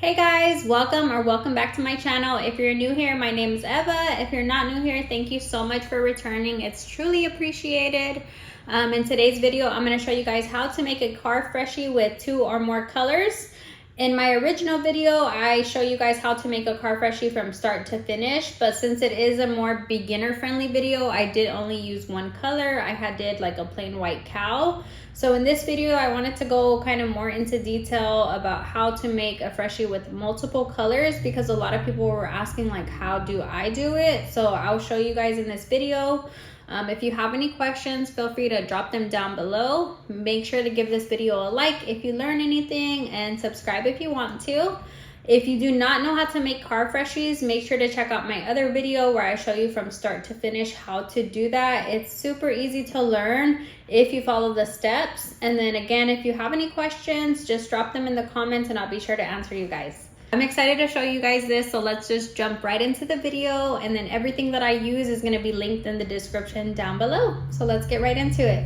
Hey guys, welcome back to my channel. If you're new here, my name is Eva. If you're not new here, thank you so much for returning. It's truly appreciated. In today's video, I'm going to show you guys how to make a car freshie with 2 or more colors. In my original video, I show you guys how to make a car freshie from start to finish, but since it is a more beginner friendly video, I did only use one color. I did like a plain white cow. So in this video, I wanted to go kind of more into detail about how to make a freshie with multiple colors, because a lot of people were asking like, how do I do it? So I'll show you guys in this video. If you have any questions, feel free to drop them down below. Make sure to give this video a like if you learn anything, and subscribe if you want to. If you do not know how to make car freshies, make sure to check out my other video where I show you from start to finish how to do that. It's super easy to learn if you follow the steps. And then again, if you have any questions, just drop them in the comments and I'll be sure to answer you guys. I'm excited to show you guys this, so let's just jump right into the video, and then everything that I use is going to be linked in the description down below. So let's get right into it.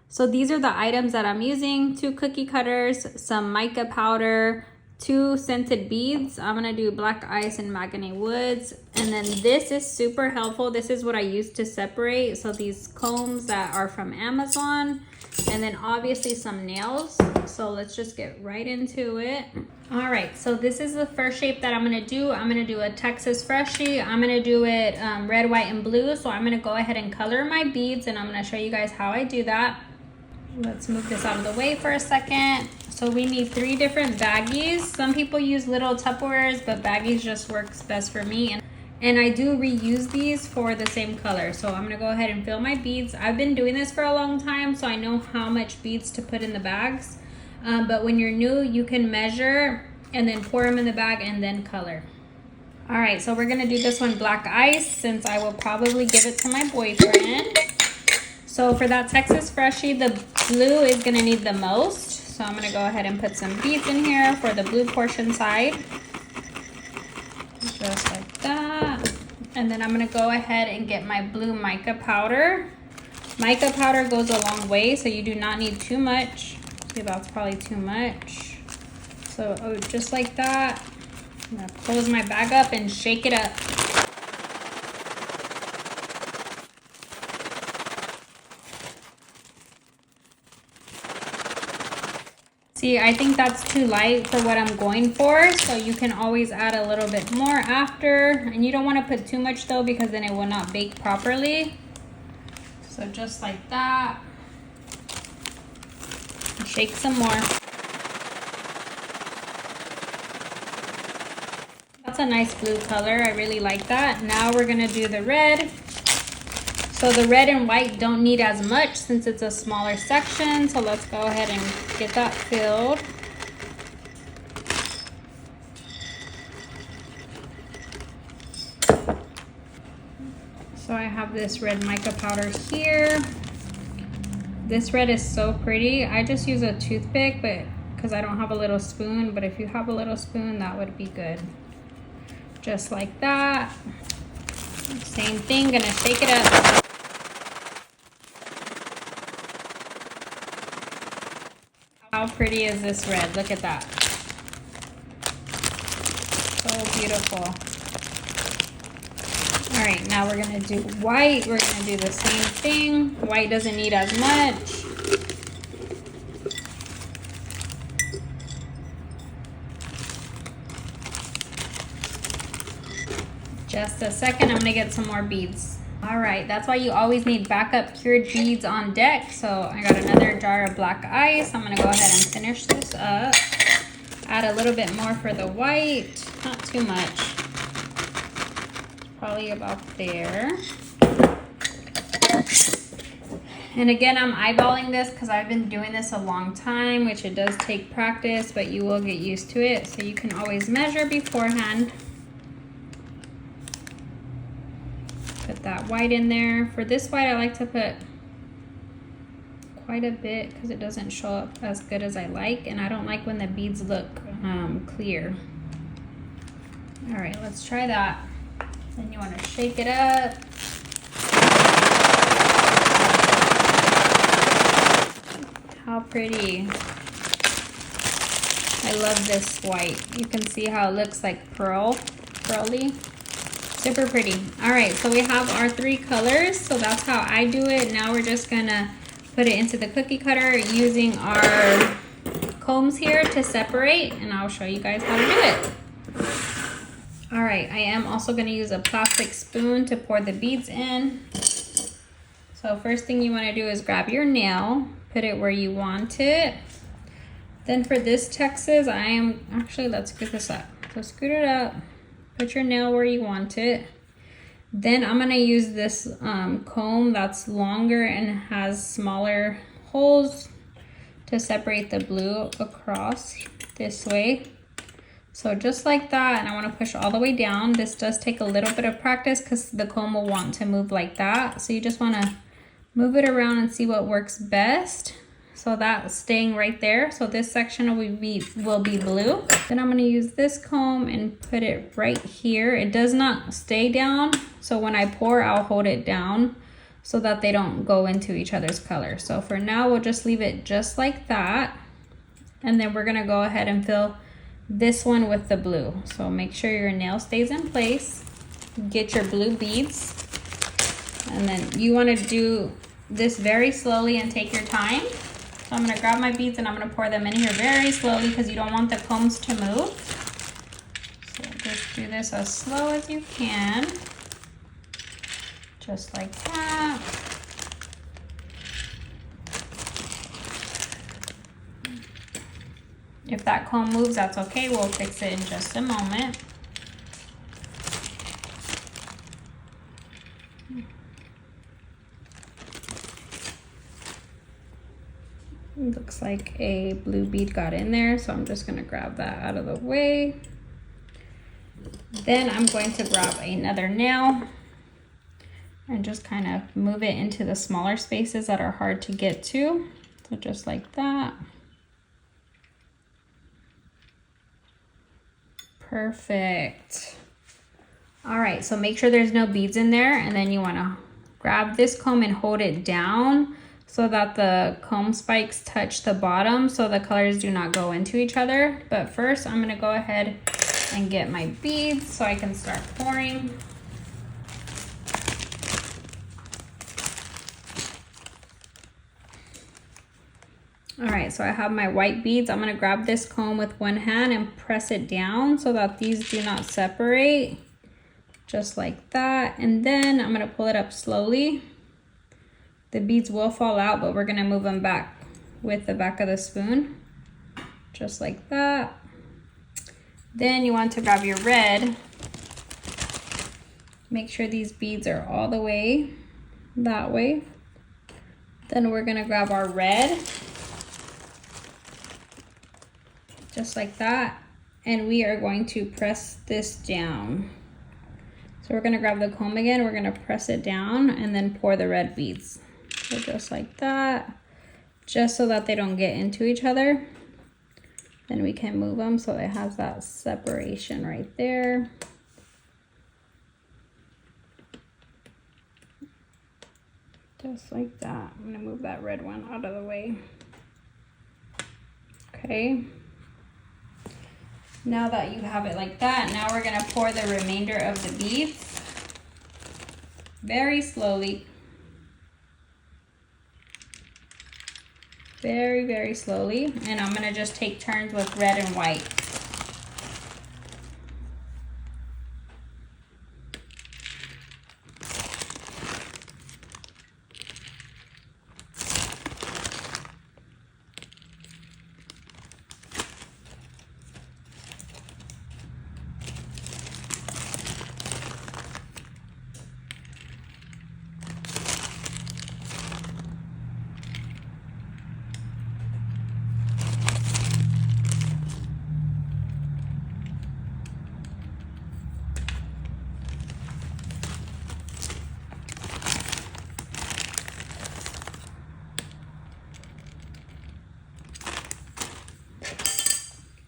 So these are the items that I'm using: 2 cookie cutters, some mica powder, 2 scented beads. I'm going to do black ice and mahogany woods. And then this is super helpful. This is what I use to separate. So these combs that are from Amazon, and then obviously some nails. So let's just get right into it. All right, so this is the first shape that I'm gonna do. I'm gonna do a Texas Freshie. I'm gonna do it red, white, and blue. So I'm gonna go ahead and color my beads, and I'm gonna show you guys how I do that. Let's move this out of the way for a second. So we need 3 different baggies. Some people use little Tupperwares, but baggies just works best for me. And I do reuse these for the same color. So I'm gonna go ahead and fill my beads. I've been doing this for a long time, so I know how much beads to put in the bags. But when you're new, you can measure and then pour them in the bag and then color. All right, so we're gonna do this one black ice, since I will probably give it to my boyfriend. So for that Texas Freshie, the blue is gonna need the most. So I'm gonna go ahead and put some beads in here for the blue portion side. Just like that. And then I'm gonna go ahead and get my blue mica powder. Mica powder goes a long way, so you do not need too much. See, that's probably too much. So just like that. I'm gonna close my bag up and shake it up. See, I think that's too light for what I'm going for, so you can always add a little bit more after. And you don't want to put too much though, because then it will not bake properly. So just like that. Shake some more. That's a nice blue color. I really like that. Now we're gonna do the red. So the red and white don't need as much since it's a smaller section. So let's go ahead and get that filled. So I have this red mica powder here. This red is so pretty. I just use a toothpick, but because I don't have a little spoon, but if you have a little spoon, that would be good. Just like that. Same thing, gonna shake it up. How pretty is this red? Look at that. So beautiful. All right, now we're gonna do white. We're gonna do the same thing. White doesn't need as much. Just a second, I'm gonna get some more beads. All right, that's why you always need backup cured beads on deck. So I got another jar of black ice. I'm gonna go ahead and finish this up. Add a little bit more for the white, not too much. Probably about there. And again, I'm eyeballing this because I've been doing this a long time, which it does take practice, but you will get used to it. So you can always measure beforehand. Put that white in there. For this white, I like to put quite a bit because it doesn't show up as good as I like, and I don't like when the beads look clear. All right, let's try that. Then you want to shake it up. How pretty. I love this white. You can see how it looks like pearly. Super pretty. All right, so we have our 3 colors. So that's how I do it. Now we're just gonna put it into the cookie cutter using our combs here to separate, and I'll show you guys how to do it. All right, I am also gonna use a plastic spoon to pour the beads in. So first thing you wanna do is grab your nail, put it where you want it. Then for this Texas, let's scoot this up. So scoot it up, put your nail where you want it. Then I'm gonna use this comb that's longer and has smaller holes to separate the blue across this way. So just like that, and I wanna push all the way down. This does take a little bit of practice because the comb will want to move like that. So you just wanna move it around and see what works best. So that's staying right there. So this section will be blue. Then I'm gonna use this comb and put it right here. It does not stay down. So when I pour, I'll hold it down so that they don't go into each other's color. So for now, we'll just leave it just like that. And then we're gonna go ahead and fill this one with the blue. So make sure your nail stays in place. Get your blue beads. And then you wanna do this very slowly and take your time. So I'm gonna grab my beads and I'm gonna pour them in here very slowly because you don't want the combs to move. So just do this as slow as you can. Just like that. If that comb moves, that's okay. We'll fix it in just a moment. Looks like a blue bead got in there, so I'm just gonna grab that out of the way. Then I'm going to grab another nail and just kind of move it into the smaller spaces that are hard to get to. So just like that. Perfect. All right, so make sure there's no beads in there, and then you wanna grab this comb and hold it down so that the comb spikes touch the bottom so the colors do not go into each other. But first, I'm gonna go ahead and get my beads so I can start pouring. All right, so I have my white beads. I'm gonna grab this comb with one hand and press it down so that these do not separate, just like that. And then I'm gonna pull it up slowly. The beads will fall out, but we're gonna move them back with the back of the spoon, just like that. Then you want to grab your red. Make sure these beads are all the way that way. Then we're gonna grab our red, just like that. And we are going to press this down. So we're gonna grab the comb again, we're gonna press it down and then pour the red beads. So just like that, just so that they don't get into each other. Then we can move them so it has that separation right there. Just like that. I'm gonna move that red one out of the way. Okay. Now that you have it like that, now we're gonna pour the remainder of the beads very slowly. Very, very slowly. And I'm gonna just take turns with red and white.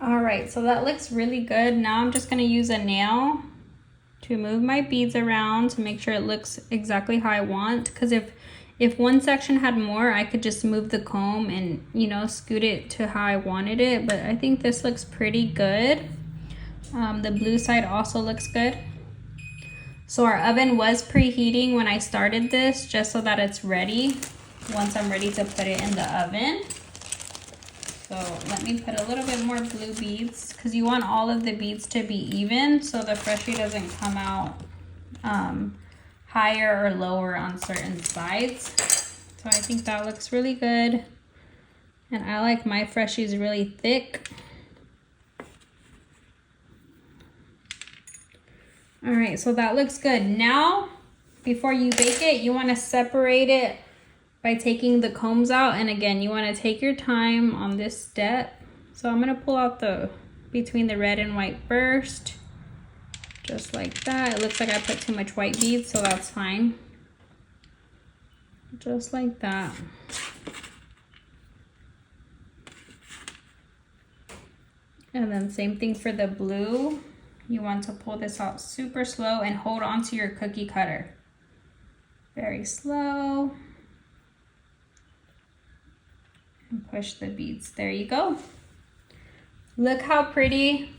All right, so that looks really good. Now I'm just gonna use a nail to move my beads around to make sure it looks exactly how I want. Because if If one section had more, I could just move the comb and, you know, scoot it to how I wanted it. But I think this looks pretty good. The blue side also looks good. So our oven was preheating when I started this, just so that it's ready once I'm ready to put it in the oven. So let me put a little bit more blue beads, because you want all of the beads to be even so the Freshie doesn't come out higher or lower on certain sides. So I think that looks really good. And I like my Freshies really thick. All right, so that looks good. Now, before you bake it, you want to separate it by taking the combs out. And again, you want to take your time on this step. So I'm going to pull out the between the red and white first, just like that. It looks like I put too much white beads, so that's fine. Just like that. And then same thing for the blue. You want to pull this out super slow and hold on to your cookie cutter. Very slow. And push the beads. There you go. Look how pretty.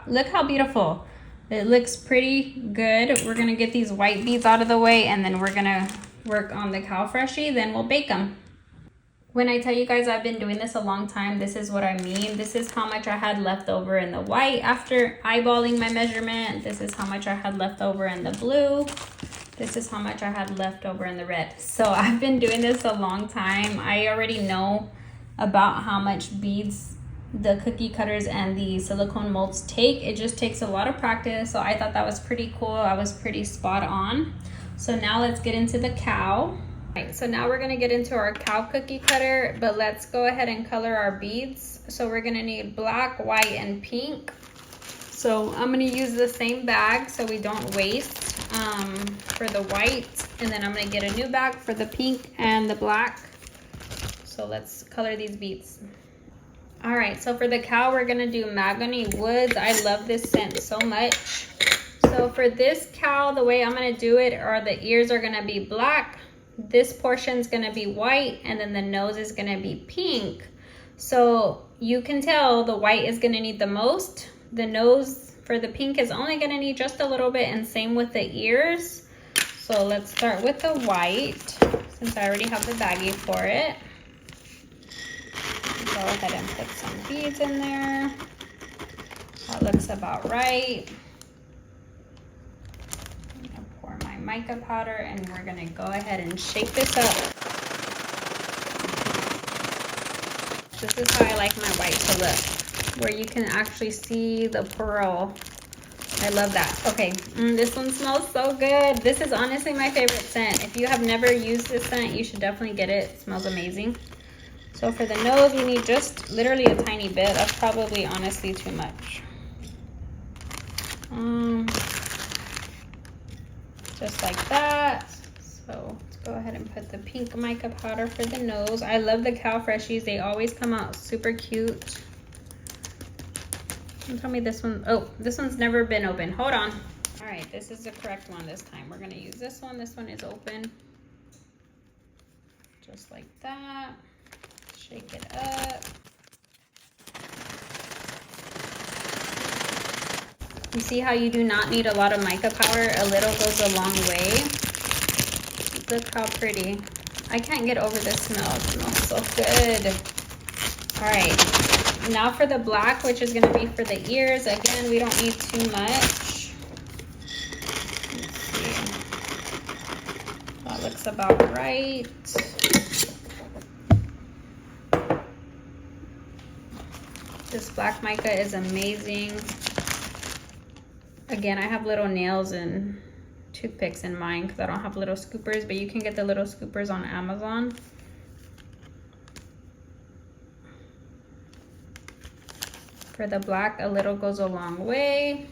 Look how beautiful. It looks pretty good. We're gonna get these white beads out of the way, and then we're gonna work on the cow freshie, then we'll bake them. When I tell you guys I've been doing this a long time, this is what I mean. This is how much I had left over in the white after eyeballing my measurement. This is how much I had left over in the blue. This is how much I had left over in the red. So I've been doing this a long time. I already know about how much beads the cookie cutters and the silicone molds take. It just takes a lot of practice. So I thought that was pretty cool. I was pretty spot on. So now let's get into the cow. Right, so now we're gonna get into our cow cookie cutter, but let's go ahead and color our beads. So we're gonna need black, white, and pink. So I'm gonna use the same bag so we don't waste for the white, and then I'm gonna get a new bag for the pink and the black. So let's color these beads. All right, so for the cow, we're gonna do mahogany woods. I love this scent so much. So for this cow, the way I'm gonna do it are the ears are gonna be black, this portion is going to be white, and then the nose is going to be pink. So you can tell the white is going to need the most. The nose for the pink is only going to need just a little bit, and same with the ears. So let's start with the white, since I already have the baggie for it. Go ahead and put some beads in there. That looks about right. Mica powder, and we're gonna go ahead and shake this up. This is how I like my white to look, where you can actually see the pearl. I love that. Okay, this one smells so good. This is honestly my favorite scent. If you have never used this scent, you should definitely get it. It smells amazing. So for the nose, we need just literally a tiny bit. That's probably honestly too much. Just like that. So let's go ahead and put the pink mica powder for the nose. I love the cow freshies. They always come out super cute. Don't tell me this one. Oh, this one's never been open. Hold on. All right, this is the correct one this time. We're gonna use this one. This one is open. Just like that. Shake it up. You see how you do not need a lot of mica powder? A little goes a long way. Look how pretty. I can't get over the smell. It smells so good. All right, now for the black, which is gonna be for the ears. Again, we don't need too much. Let's see. That looks about right. This black mica is amazing. Again, I have little nails and toothpicks in mine because I don't have little scoopers, but you can get the little scoopers on Amazon. For the black, a little goes a long way.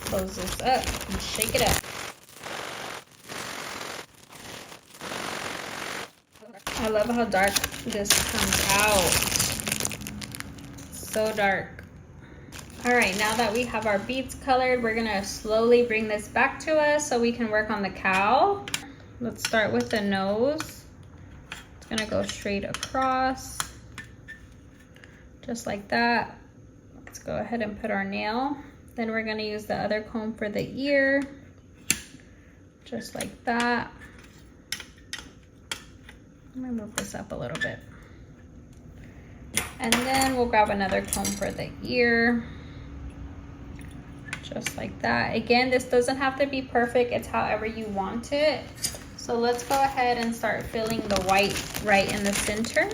Close this up and shake it up. I love how dark this comes out. So dark. All right, now that we have our beads colored, we're gonna slowly bring this back to us so we can work on the cowl. Let's start with the nose. It's gonna go straight across, just like that. Let's go ahead and put our nail. Then we're gonna use the other comb for the ear, just like that. I'm gonna move this up a little bit. And then we'll grab another comb for the ear, just like that. Again, this doesn't have to be perfect, it's however you want it. So let's go ahead and start filling the white right in the center.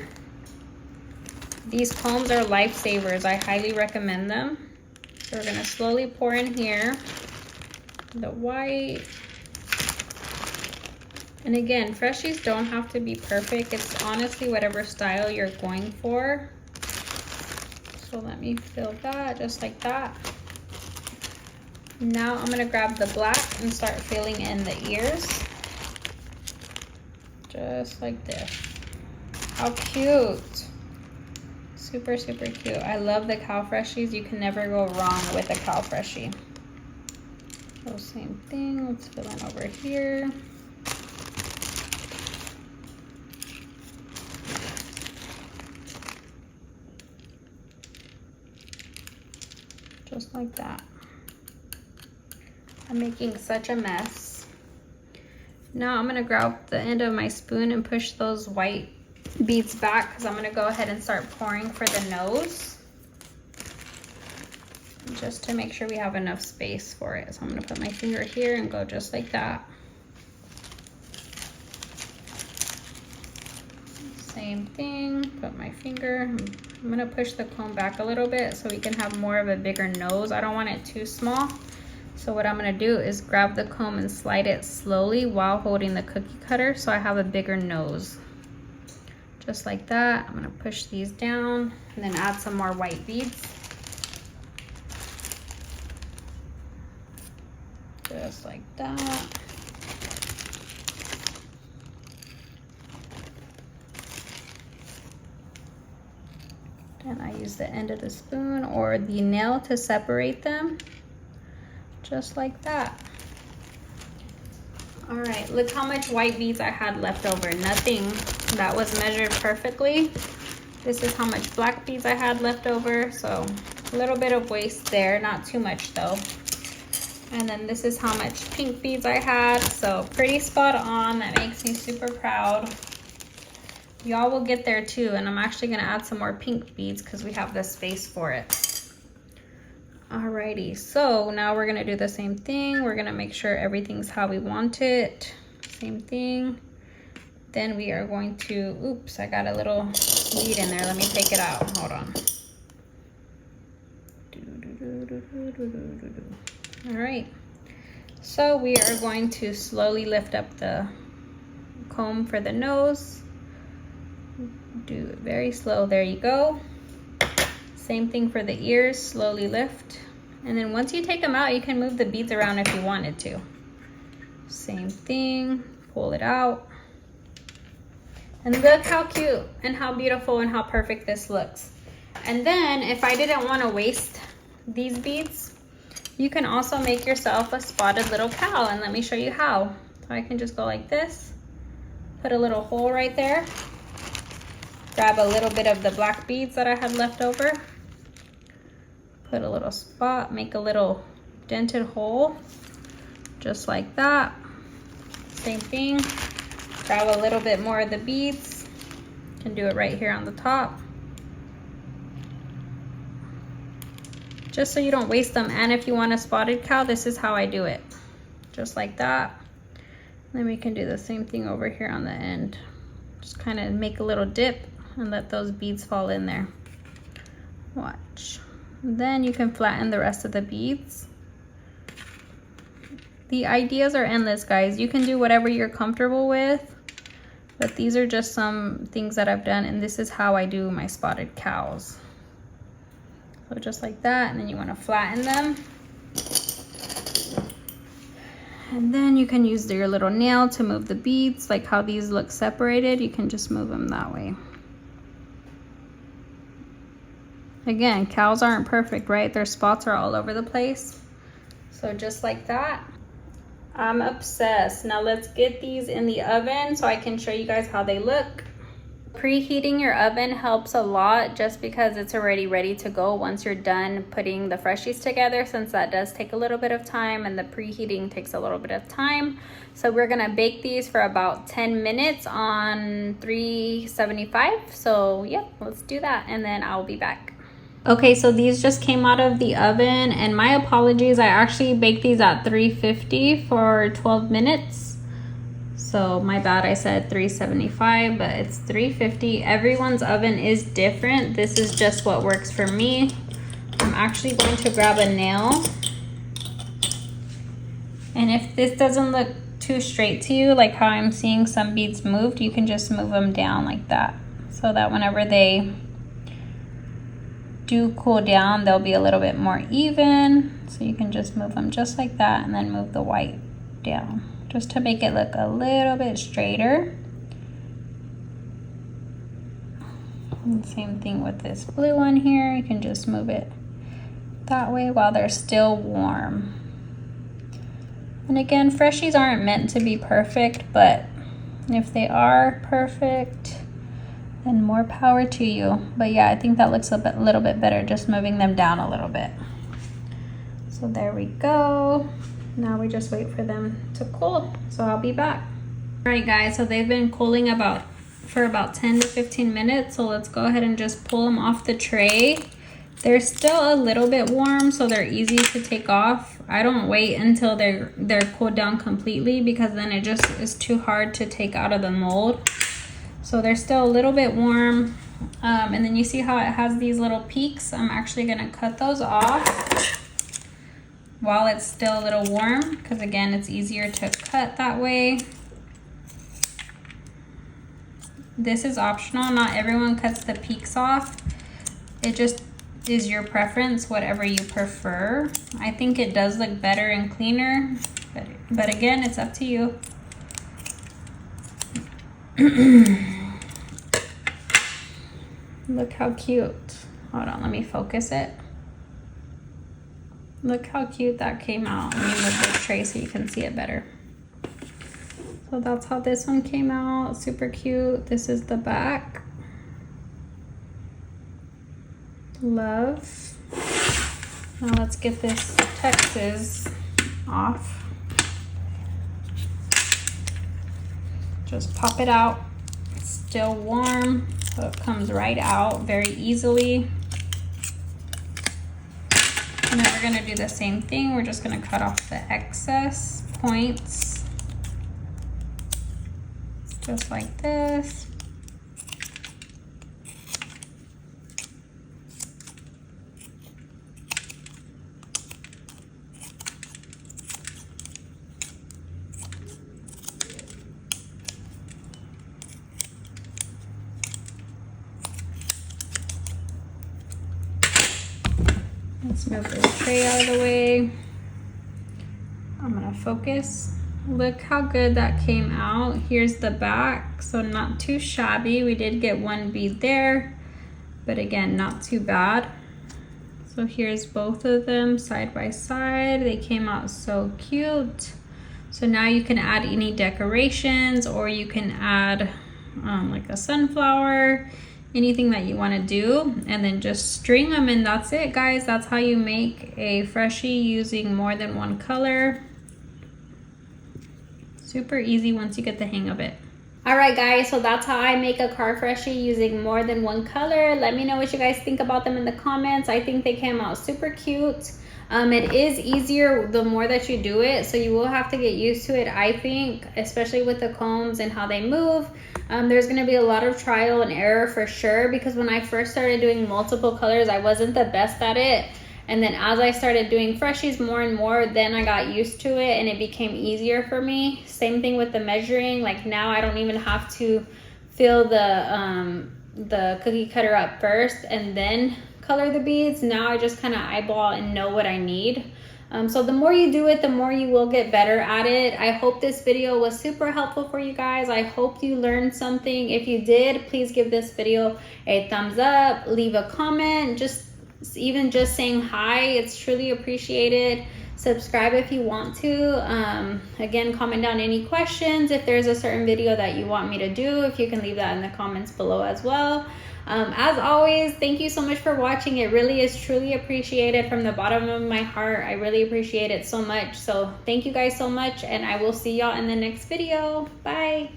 These combs are lifesavers, I highly recommend them. So we're gonna slowly pour in here the white. And again, Freshies don't have to be perfect. It's honestly whatever style you're going for. So let me fill that just like that. Now I'm gonna grab the black and start filling in the ears. Just like this. How cute. Super, super cute. I love the cow Freshies. You can never go wrong with a cow Freshie. So same thing, let's fill in over here. Just like that. I'm making such a mess. Now I'm gonna grab the end of my spoon and push those white beads back because I'm gonna go ahead and start pouring for the nose. Just to make sure we have enough space for it. So I'm gonna put my finger here and go just like that. Same thing, put my finger. I'm gonna push the comb back a little bit so we can have more of a bigger nose. I don't want it too small. So what I'm gonna do is grab the comb and slide it slowly while holding the cookie cutter so I have a bigger nose. Just like that. I'm gonna push these down and then add some more white beads. Just like that. And I use the end of the spoon or the nail to separate them. Just like that. All right, look how much white beads I had left over. Nothing that was measured perfectly. This is how much black beads I had left over. So a little bit of waste there, not too much though. And then this is how much pink beads I had. So pretty spot on. That makes me super proud. Y'all will get there too, and I'm actually gonna add some more pink beads because we have the space for it. Alrighty, so now we're gonna do the same thing. We're gonna make sure everything's how we want it. Same thing. Then we are going to, oops, I got a little bead in there. Let me take it out, hold on. All right, so we are going to slowly lift up the comb for the nose. Do it very slow, there you go. Same thing for the ears, slowly lift. And then once you take them out, you can move the beads around if you wanted to. Same thing, pull it out. And look how cute and how beautiful and how perfect this looks. And then if I didn't want to waste these beads, you can also make yourself a spotted little cow, and let me show you how. So I can just go like this, put a little hole right there, grab a little bit of the black beads that I had left over, put a little spot, make a little dented hole, just like that. Same thing, grab a little bit more of the beads, you can do it right here on the top. Just so you don't waste them, and if you want a spotted cow, this is how I do it. Just like that. Then we can do the same thing over here on the end. Just kind of make a little dip and let those beads fall in there. Watch. Then you can flatten the rest of the beads. The ideas are endless, guys. You can do whatever you're comfortable with, but these are just some things that I've done, and this is how I do my spotted cows. So just like that, and then you want to flatten them. And then you can use your little nail to move the beads, like how these look separated. You can just move them that way. Again, cows aren't perfect, right? Their spots are all over the place. So just like that. I'm obsessed. Now let's get these in the oven so I can show you guys how they look. Preheating your oven helps a lot just because it's already ready to go once you're done putting the Freshies together, since that does take a little bit of time and the preheating takes a little bit of time. So we're gonna bake these for about 10 minutes on 375. So yeah, let's do that and then I'll be back. Okay, so these just came out of the oven, and my apologies, I actually baked these at 350 for 12 minutes. So my bad, I said 375, but it's 350. Everyone's oven is different. This is just what works for me. I'm actually going to grab a nail. And if this doesn't look too straight to you, like how I'm seeing some beads moved, you can just move them down like that, so that whenever they do cool down, they'll be a little bit more even. So you can just move them just like that and then move the white down just to make it look a little bit straighter. And same thing with this blue one here. You can just move it that way while they're still warm. And again, Freshies aren't meant to be perfect, but if they are perfect, and more power to you. But yeah, I think that looks a little bit better just moving them down a little bit. So there we go. Now we just wait for them to cool. So I'll be back. All right guys, so they've been cooling for about 10 to 15 minutes. So let's go ahead and just pull them off the tray. They're still a little bit warm, so they're easy to take off. I don't wait until they're cooled down completely, because then it just is too hard to take out of the mold. So they're still a little bit warm. And then you see how it has these little peaks? I'm actually gonna cut those off while it's still a little warm, because again, it's easier to cut that way. This is optional. Not everyone cuts the peaks off. It just is your preference, whatever you prefer. I think it does look better and cleaner, but again, it's up to you. Look how cute. Hold on, let me focus it. Look how cute that came out. Let me move the tray so you can see it better. So that's how this one came out. Super cute. This is the back. Love. Now let's get this Texas off. Just pop it out. It's still warm, so it comes right out very easily. And then we're gonna do the same thing. We're just gonna cut off the excess points. Just like this. Let's move this tray out of the way. I'm gonna focus. Look how good that came out. Here's the back, so not too shabby. We did get one bead there, but again, not too bad. So here's both of them side by side. They came out so cute. So now you can add any decorations, or you can add like a sunflower, anything that you want to do, and then just string them, and that's it, guys. That's how you make a Freshie using more than one color. Super easy once you get the hang of it. All right guys, so that's how I make a car Freshie using more than one color. Let me know what you guys think about them in the comments. I think they came out super cute. It is easier the more that you do it, so you will have to get used to it, I think, especially with the combs and how they move. There's going to be a lot of trial and error for sure, because when I first started doing multiple colors, I wasn't the best at it. And then as I started doing Freshies more and more, then I got used to it and it became easier for me. Same thing with the measuring. Like now I don't even have to fill the cookie cutter up first and then color the beads. Now I just kind of eyeball and know what I need. So the more you do it, the more you will get better at it. I hope this video was super helpful for you guys. I hope you learned something. If you did, please give this video a thumbs up, leave a comment. Just even just saying hi, it's truly appreciated. Subscribe if you want to. Again, comment down any questions. If there's a certain video that you want me to do, if you can leave that in the comments below as well. As always, thank you so much for watching. It really is truly appreciated from the bottom of my heart. I really appreciate it so much. So thank you guys so much, and I will see y'all in the next video. Bye.